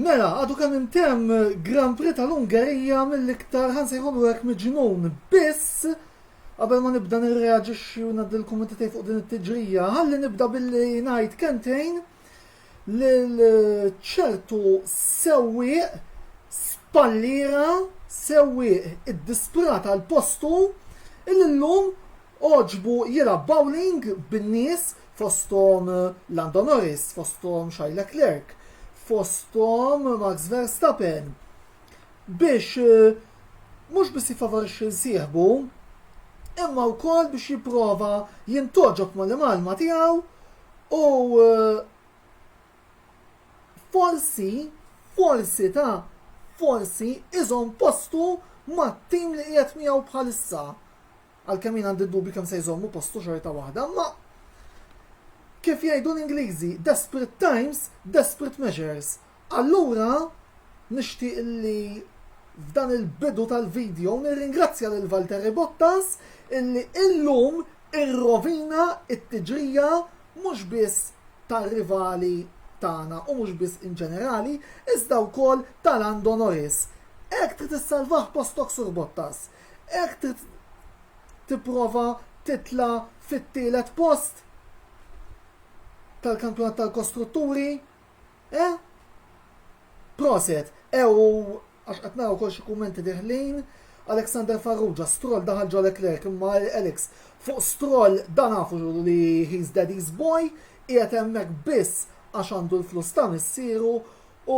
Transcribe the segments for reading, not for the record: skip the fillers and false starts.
Mela, għadu kan intem Grand Prix tal-Ungerija mill-iktar ħansejħolu għek miġnun biss qabel ma nibda nirreaġixxi u naddilkom inti fuq din it-tiġrija, ħalli nibda billi ngħid kentejn lil ċertu sewwieq spallira sewwieq id-disprata għal postu illi llum oġbu jilgħab bowling bin-nies fosthom Lando Norris, fosthom Charles Leclerc, fosthom Max Verstappen biex mhux biss jifavorixxi l-sieħbu imma wkoll biex jipprova jintoġob mal-malma tiegħu u forsi iżom postu mat-tim li qiegħed miegħu bħalissa. Għalkemm jien għandi dubbi kemm se jżommu postu xorta waħda, ma kif jgħidu l-Ingliżi, desperate times, desperate measures. Allura nixtieq li f'dan il-bidu tal-video nirringrazzja lil Valtteri Bottas illi illum irrovina it-tiġrija mhux biss tar-rivali tagħna u mhux biss in ġenerali, iżda wkoll ta' Lando Norris. Hekk trid issalvah postok sur Bottas. Hekk trid tipprova titla' fit-tielet post tal-kampjonat tal-kostrutturi. Proset, għax qed naraw ukoll xi kummenti deħlin, Alexander Farrugia, Stroll daħal ġo Leclerc, imma Alex fuq Stroll dan nafu li he's daddy's boy, qiegħed hemmhekk biss għax għandu l-flus ta' missieru u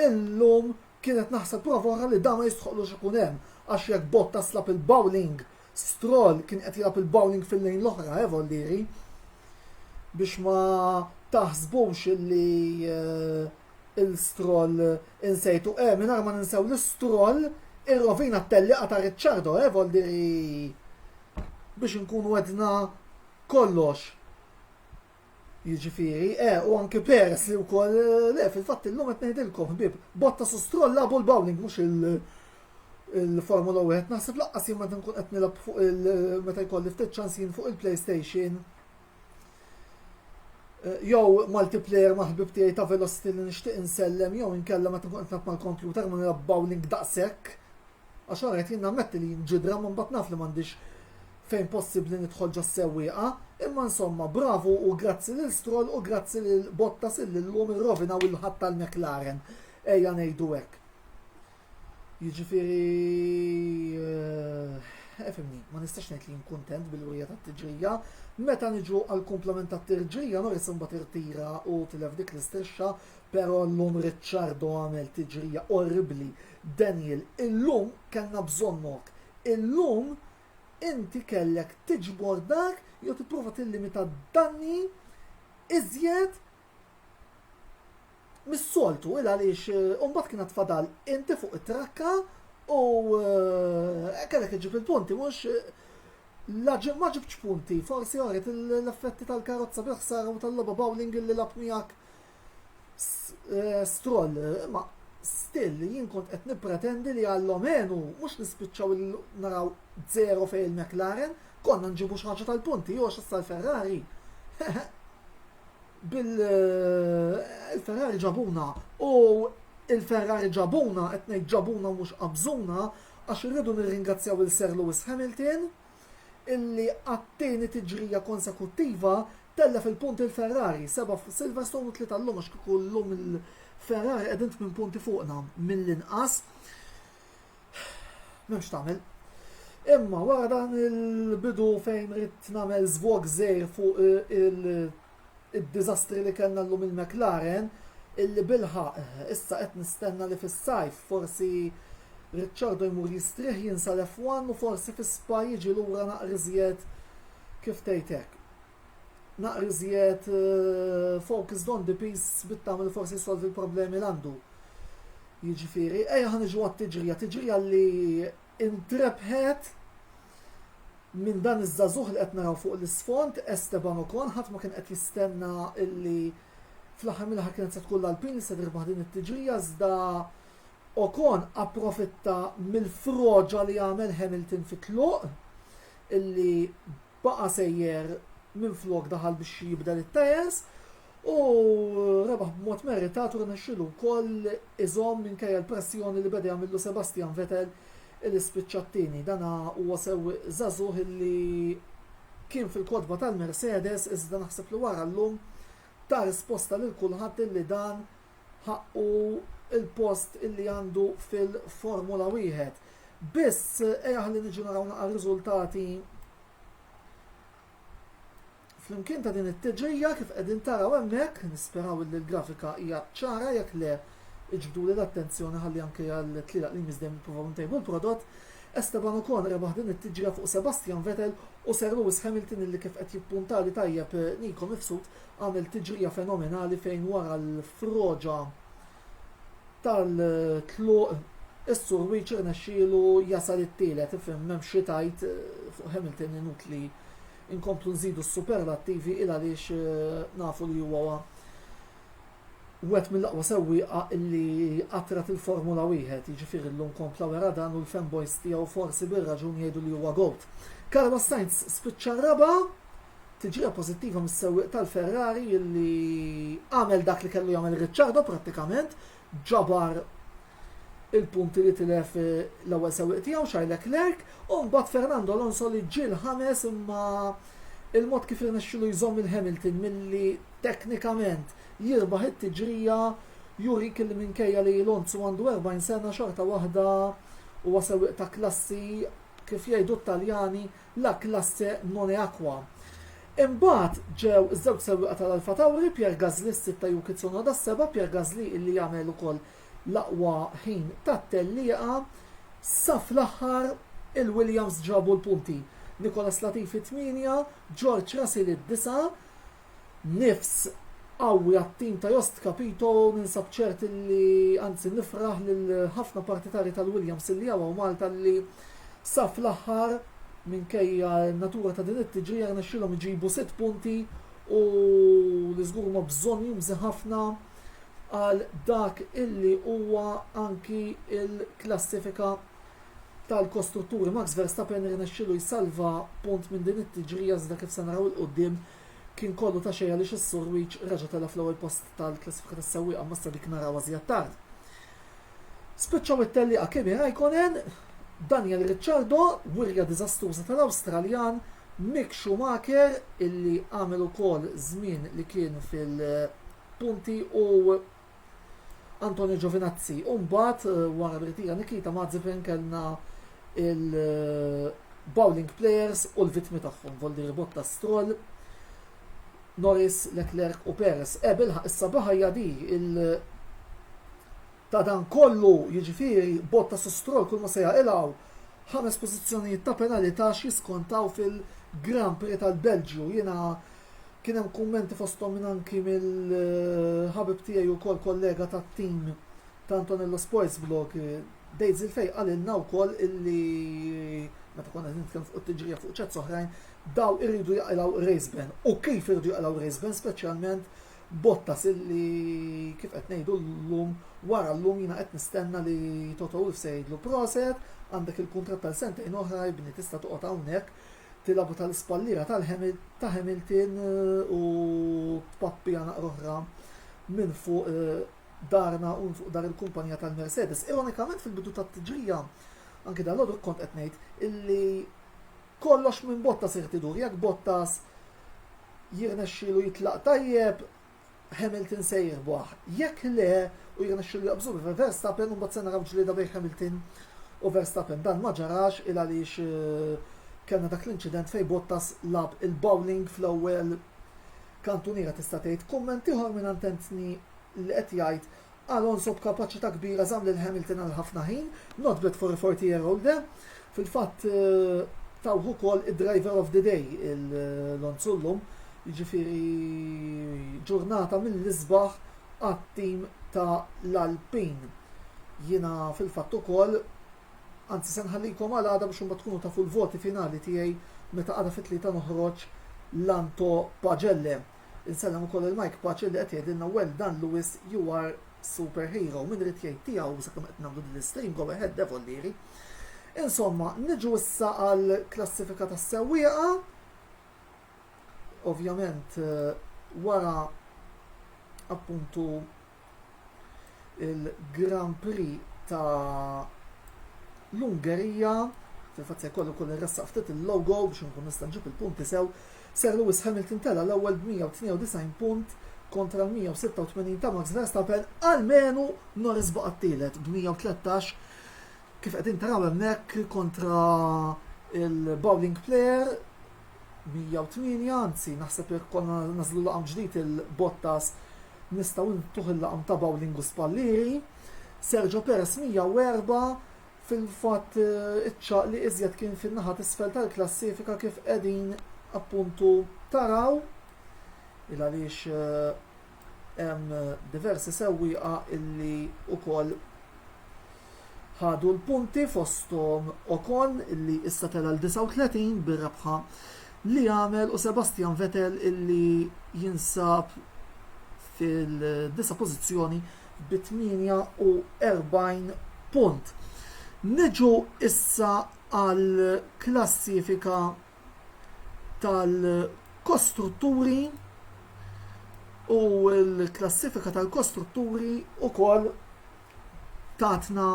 illum kienet naħseb prova li dan ma jistħoqlux ikun hemm għax jekk Bottas lab il-bowling, Stroll kien qed jilgħab il-bowling fil-lejn l-oħra volliri biex ma taħsbux li il-Stroll insejtu mingħajr ma ninsew l-Stroll irrovina t-telliqa ta' Ricciardo volliri biex nkunu għedna kollox. Jiġifieri, u anke Perez li wkoll fil-fatt illum qed ngħidilkom bib, Bottas u Stroll labu l-bowling mhux il-Formula 1. Naħseb laqqas jien meta nkun qed nilgħab fuq meta jkolli ftit ċansin fuq il-PlayStation. Jew multiplayer maħbib tiegħi ta' Velocity li nixtieq insellem jew inkella meta nkun qed nilgħab mal-kompjuter ma nilgħab bowling daqshekk. Għax ara qed jien nammetti li nġidra ma mbagħad naf li m'għandix fejn possibbli nidħol ġo sewwieqa, imma insomma bravu u grazzi lil Stroll u grazzi lil Bottas illi llum irrovinaw il-ħadd tal-McLaren. Ejja ngħidu hekk. Jiġifieri fimni, ma nistax ngħid li kuntent bil-wirja tat-tiġrija, meta niġu għall kumplament tat-tiġrija Norris imbagħad irtira u tilef dik l-istrisċa, però llum Ricciardo għamel tiġrija orribli. Daniel, illum kellna bżonnok. Illum inti kellek tiġbor dak jew tipprova tillimita danni iżjed mis-soltu għaliex mbagħad kienet fadal inti fuq it-trakka u kellek iġib il-punti mhux ma ġibx punti, forsi għaret l-effetti tal-karozza biħsar u tal-logħba bowling li lab miegħek Stroll, ma still jien kont qed nippretendi li għall-omenu mhux nispiċċaw naraw zero fejn il-McLaren, konna nġibu xi ħaġa tal-punti jew x'issa l-Ferrari. Il-Ferrari ġabuna u il-Ferrari ġabuna qed ngħid ġabuna mhux qabżuna għax irridu nirringrazzjaw il-Sir Lewis Hamilton illi għat-tieni tiġrija konsekuttiva tella fil-punti il-Ferrari, 7 Silverstone u 3 llum għax kieku llum il-Ferrari qegħdin minn punti fuqna mill-inqas. M'hemmx tagħmel. Imma wara dan il-bidu fejn rid nagħmel żvog żgħir fuq id-diżastri li kellna llum il-McLaren illi bilħaq issa qed nistenna li fis-sajf forsi Ricciardo jmur jistrieħ jinsa l-F1 u forsi fis-Spa jiġi lura naqriżjed kif tgħidlek. Naqriżjed focused on the piece bit-tagħmel forsi jsolvi l-problemi l għandu. Jiġifieri ejja ħaniġu għat-tiġrija li intrebħet minn dan iż-żagħżugħ li qed naraw fuq l-isfond Esteban Ocon ħadd ma kien qed jistenna illi fl-aħħar mill-aħħar kienet se tkun l-Alpin li se tirbaħ din it-tiġrija iżda Ocon approfitta mill-froġa li għamel Hamilton fit-tluq illi baqa' sejjer minflok daħal biex jibda it-tires U rebaħ b'mod meritat u rnexxielu wkoll iżomm minkejja l-pressjoni li beda jagħmillu Sebastian Vettel il-spiċċattini. Dana huwa sewwieq żagħżugħ illi kien fil-kodba tal-Mercedes iżda naħseb li wara llum ta' risposta lil kulħadd illi dan ħaqqu il-post illi għandu fil-Formula 1. Biss ejja li niġu naraw naqra riżultati flimkien ta' din it-tiġrija kif qegħdin taraw hemmhekk, nisperaw li l-grafika hija ċara jekk le iġbdu li l-attenzjoni ħalli anke għal-tlielaq li miżdem jippruvaw ntejbu l-prodott. Esteban Ocon rebaħ din it-tiġrija fuq Sebastian Vettel u Sir Lewis Hamilton illi kif qed jippuntali tajjeb Nico mifsud għamel tiġrija fenomenali fejn wara l-froġa tal-tluq is-sur Wiċ irnexxielu jasal it-tielet ifhem m'hemm xi tajt fuq Hamilton inutli inkomplu nżidu s-superlattivi il għaliex nafu li huwa wet mill-aqwa sewwieqa illi qatrat il-Formula 1, jiġifieri llum kompla wara dan u l-fanboys tiegħu forsi bir-raġun jgħidu li huwa GOAT. Carlos Sainz spiċċa raba' tiġrija pożittiva mis-sewwieq tal-Ferrari illi għamel dak li kellu jagħmel Ricciardo prattikament, ġabar il-punti li tilef l-ewwel sewwieq tiegħu Charles Leclerc u mbagħad Fernando Alonso li ġie ħames imma il-mod kif irnexxielu jżomm il-Hamilton milli teknikament jirbaħ it-tiġrija jurik illi minkejja li Alonso għandu 40 sena xorta waħda huwa sewwieq ta' klassi kif jgħidu t-Taljani la classe non è acqua. Imbagħad ġew iż-żewġ sewwieqa tal-Alfa Tauri, Pierre Gasly s-sitta Yuki Tsunoda s-seba', Pierre Gasly illi jagħmel ukoll l-aqwa ħin tat-tellieqa sa fl-aħħar il-Williams ġabu l-punti. Nicolas Latifi 8, George Russell 9, nifs qawwi għat-tim ta' Jost Capito ninsab ċert li anzi nifraħ lil ħafna partitari tal-Williams illi għaw Malta li sa fl-aħħar minkejja n-natura ta' din it-tiġrija rnexxilhom iġibu 6 punti u li żgur ma bżonn jumżi ħafna għal dak illi huwa anki il-klassifika tal-kostrutturi. Max Verstappen rnexxielu jsalva punt minn din it-tiġrija iżda kif se naraw il-qudiem kien kollu ta' xejn għaliex is-Sur Wiċ reġa' tela fl-ewwel post tal-klassifika tas-sewwieqa ma sta dik naraw għażjed tard. Spiċċaw it-tellieqa Kimi Raikkonen, Daniel Ricciardo, wirja diżastruża tal-Awstraljan, Mick Schumacher illi għamel ukoll żmien li kien fil-punti u Antonio Giovinazzi. U mbagħad wara l-ritira Nikita Mazepin kellna il-bowling players u l-vittmi tagħhom, Valtteri Bottas, Stroll, Norris, Leclerc u Perez. Bilħaq issa baħajja di ta' dan kollu jiġifieri Bottas u Stroll kull ma se jaqilgħu 5 pożizzjonijiet ta' penalità x'jiskontaw fil-Grand Prix tal-Belġju. Jiena kien hemm kummenti fosthom minn anki mill-ħabib tiegħi wkoll kollega tat-tim ta' Antonello Sports Blog Dejz il-fej qalilna wkoll illi meta konna nitkellem fuq it-tiġrija fuq ċezz oħrajn daw irridu jaqilgħu raceban u kif irridu jaqilgħu raceban speċjalment Bottas illi kif qed ngħidu llum wara llum jiena qed nistenna li Toto Wolff se jgħidlu proset għandek il-kuntratt tal-sentejn oħra jibni tista' toqgħod hawnhekk tilabu tal-ispallira ta' Hamilton u tpappija naqra oħra minn fuq darna u fuq dar il-kumpanija tal-Mercedes. Ironikament fil-bidu tat-tiġrija anke dal-għodu kont qed ngħid illi kollox minn Bottas irtidur, jekk Bottas jirnexxielu jitlaq tajjeb Hamilton se jirbaħ. Jekk le u jirnexxielu jaqbżu Verstappen u mbagħad se naraw ġlieda bejn Hamilton u Verstappen. Dan ma ġarax il għaliex kellna dak l-inċident fejn Bottas lab il-bowling fl-ewwel kantuniera tista' tgħid. Kumment ieħor minn Antentni li qed jgħid Alonso b'kapaċità kbira żamm lil Hamilton għal ħafna ħin, not bad for a 40-year-old. Fil-fatt tawħu ukoll id-driver of the day il-Alonso llum, jiġifieri ġurnata mill-isbaħ għat-tim ta' l-Alpine. Jiena fil-fatt ukoll anzi se nħallikom għal għada biex imbagħad tkunu tafu l-voti finali tiegħi meta għada fit-tlieta noħroġ Lanto Pagelle. Insellem ukoll il-Mike Pacelli qed jgħidilna well done Lewis, you are superhero. Min rid jgħid tiegħu sakemm qed nagħmlu din l-stream go ahead devil liri. Insomma, niġu issa għal klassifika tas-sewwieqa. Ovvjament wara appuntu il-Grand Prix ta' l-Ungerija, fil-fatt se jkollu kull irressaq ftit il-logo biex nkun nista' nġib il-punti sew. Sir Lewis Hamilton tela l-ewwel b'192 punt kontra l-186 ta' Max Verstappen, għalmenu Norris baqa' t-tielet b'113 kif qegħdin taraw hemmhekk kontra il-bowling player 108, anzi naħseb jekk konna nażlu laqam ġdid il-Bottas nistgħu ntuħ il-laqam ta' bowling u spallieri. Sergio Perez 104 fil-fatt iċċaq li iżjed kien fin-naħa t'isfel tal-klassifika kif qegħdin appuntu taraw il għaliex hemm diversi sewwieqa illi wkoll ħadu l-punti fosthom Ocon illi issa tela l-39 bir-rebħa li għamel u Sebastian Vettel illi jinsab fil-9 pożizzjoni b'48 punt. Niġu issa għal klassifika tal-kostrutturi u l-klassifika tal-kostrutturi ukoll tatna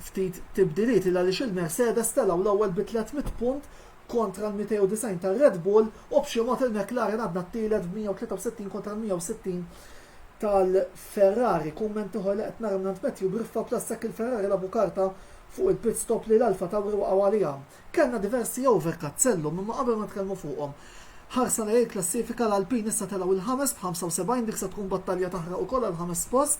ftit tibdiliet il għaliex il-Mercedes telaw l-ewwel bi 300 punt kontra l-290 tal-Red Bull u b'xi mod il-McLaren għadna t-tielet b'163 kontra l-160 tal-Ferrari. Kumment uħol qed nara minn Matthew briffa plassak il-Ferrari labu karta fuq il-pit stop li l-Alfa Tauri waqgħu għalija. Kellna diversi overcut sellhom imma qabel ma tkellmu fuqhom. Ħarsa lej il-klassifika l-Alpin issa telgħu il-ħames b'75 dik se tkun battalja taħraq ukoll għal-ħames post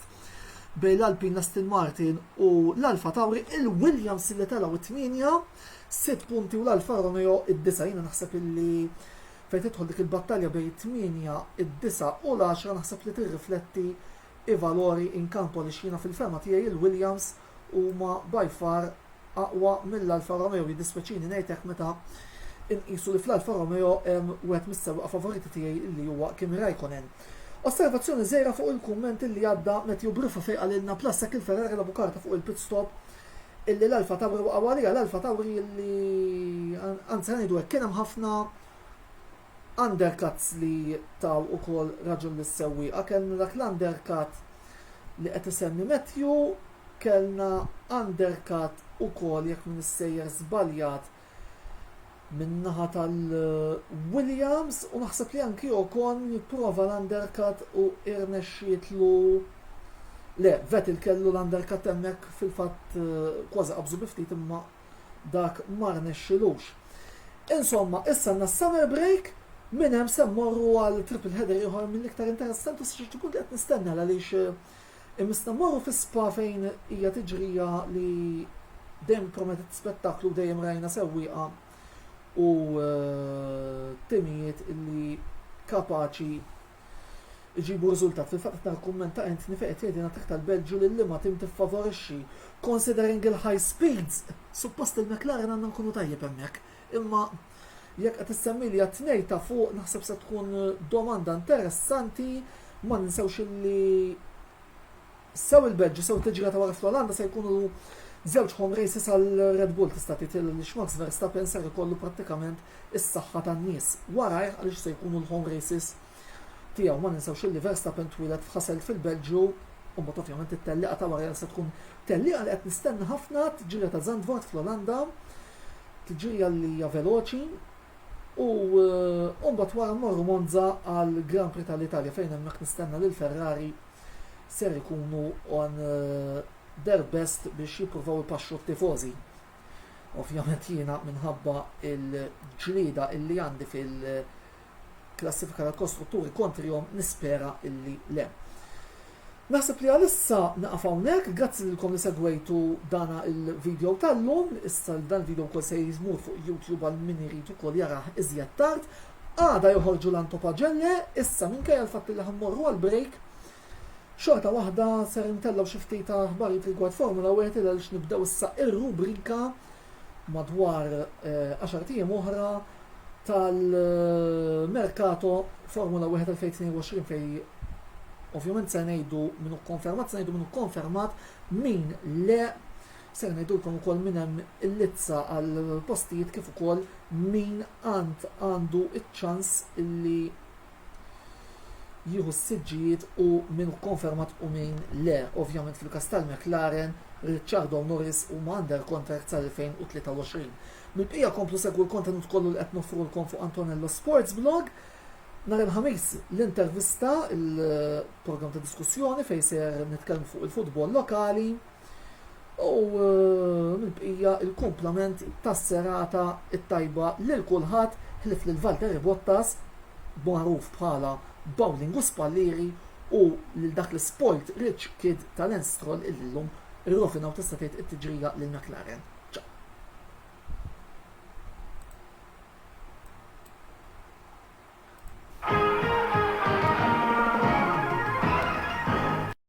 bejn l-Alpin, l-Aston Martin u l-Alfa Tauri, il-Williams li telgħu it-8 6 punti u l-Alfa Romeo id-9. Jiena naħseb illi fejn tidħol dik il-battalja bejn 8, id-9 u l-10 naħseb li tirrifletti i-valori in kampo li xina fil-ferma tiegħi il-Williams huma by far aqwa mill-Alfa Romeo. Jiddispeċini ngħidlek meta inqisu li fl-Alfa Romeo hemm wieħed mis-sewwieqa favoriti tiegħi li huwa Kimi Raikkonen. Osservazzjoni żgħira fuq il-kumment li għadda Matthew Briffa fejn qalilna plassak il-Ferrari labu karta fuq il-pit stop illi l-Alfa Tauri waqgħu għalija l-Alfa Tauri illi anzi ngħidu hekk kien hemm ħafna undercuts li taw ukoll raġun lis-sewwieqa. Kellna dak l-undercut li qed isemmi Matthew, kellna undercut ukoll jekk min issejjer żbaljat min-naħa tal-Williams u naħseb li anki Ocon jipprova l-undercut u irnexxietlu le, Vettel kellu l-undercut hemmhekk fil-fatt kważi qabżu bi ftit imma dak ma rnexxilux. Insomma, issa għandna summer break minn hemm se mmorru għal triple header ieħor mill-iktar interessanti u xi tkun qed nistenna għaliex imista mmorru fi Spa fejn hija tiġrija li dejjem prometet spettaklu dejjem rajna sewwieqa u timijiet illi kapaċi iġibu riżultat. Fil-fatt tar kummenta int nifqet jgħidina taħt tal-Belġu li ma tim tiffavorixxi. Considering il-high speeds, suppost il-McLaren għandna nkunu tajjeb hemmhekk. Imma jekk qed issemmi li għat-tnejn ta' fuq naħseb se tkun domanda interessanti, ma ninsewx illi sew il-Belġu sew tiġra ta' wara fl-Olanda se jkunu żewġ home races għal Red Bull tista' tgħid li Max Verstappen ser ikollu prattikament is-saħħa tan-nies warajh għaliex se jkunu l-home races tiegħu. Ma ninsewx illi Verstappen twilet f'ħasel fil-Belġu u mbagħad ovvjament it-tellieqa ta' wara se tkun tellieqa li qed nistenna ħafna tiġrija ta' Zandvoort fl-Olanda, tiġrija li hija veloċi u mbagħad wara mmorru Monza għal Grand Prix tal-Italja fejn hemmhekk nistenna lil Ferrari ser ikunu on their best biex jippruvaw ipaxxu t-tifożi. Ovvjament jiena minħabba il-ġlieda illi għandi fil-klassifika tal-kostrutturi kontrihom nispera illi le. Naħseb li għalissa naqaf hawnhekk, grazzi lilkom li segwejtu dana il-video tal-lum, issa dan il-video wkoll se jżmur fuq YouTube għal min irid ukoll jarah iżjed tard. Għada joħorġu l-Antopagelle, issa minkejja l-fatt li ħammorru għal-break xorta waħda ser intellaw xi ftit aħbarijiet rigward Formula 1 għaliex nibdew issa ir-rubrika madwar 10 ijiem oħra tal-merkato Formula 1 2022 fej ovvjament se ngħidu minnu konfermat, se ngħidu minnu konfermat min le ser ngħidulkom ukoll min hemm il-lizza għal postijiet kif ukoll min għandu iċ-ċans illi jieħu s-siġġijiet u min konfermat u min le. Ovvjament fil-kas tal-McLaren, Ricciardo Norris u under contract sal-2023. Mil-bqija komplu segwu l-kontenut kollu li qed nofrulkom fuq Antonello Sports Blog. Nhar il-ħamis l-intervista, il-program ta' diskussjoni fejn ser nitkellmu fuq il-futbol lokali u mill-bqija il-komplement tas-serata it-tajba lil kulħadd ħlif lil Valtteri Bottas magħruf bħala Bowling u Spallieri u lil dak l-spoilt rich kid tal-Stroll illum irrofinaw tista' tgħid it-tiġrija lil McLaren.